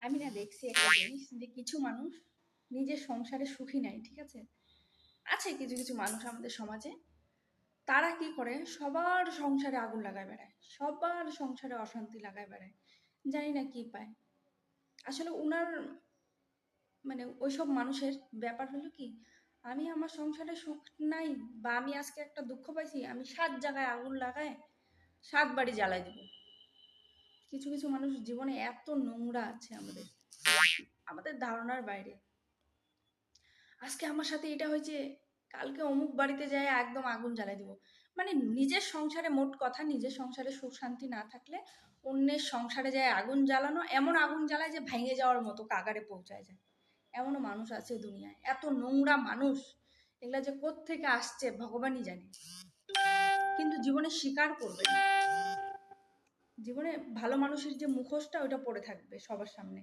আমি না দেখছি একটা জিনিস যে কিছু মানুষ নিজের সংসারে সুখী নাই, ঠিক আছে? আছে কিছু কিছু মানুষ আমাদের সমাজে, তারা কি করে সবার সংসারে আগুন লাগায় বেড়ায়, সবার সংসারে অশান্তি লাগায় বেড়ায়। জানি না কি পায় আসলে উনার, মানে ওইসব মানুষের ব্যাপার হলো কি, আমি আমার সংসারে সুখ নাই বা আমি আজকে একটা দুঃখ পাইছি, আমি 7 জায়গায় আগুন লাগায় 7 বাড়ি জ্বালাই দিব। কিছু কিছু মানুষ জীবনে এত নোংরা আছে আমাদের, আমাদের ধারণার বাইরে। আজকে আমার সাথে এটা হয়েছে, কালকে অমুক বাড়িতে যায় একদম আগুন জ্বালাই দিব। মানে নিজের সংসারে, মোট কথা নিজের সংসারে সুখ শান্তি না থাকলে অন্যের সংসারে যায় আগুন জ্বালানো, এমন আগুন জ্বালায় যে ভেঙে যাওয়ার মতো কাগারে পৌঁছায় যায়। এমনও মানুষ আছে দুনিয়ায়, এত নোংরা মানুষ। এগুলা যে কোত্থেকে আসছে ভগবানই জানে, কিন্তু জীবনে স্বীকার করবে না। জীবনে ভালো মানুষের যে মুখোশটা ওইটা পড়ে থাকবে সবার সামনে।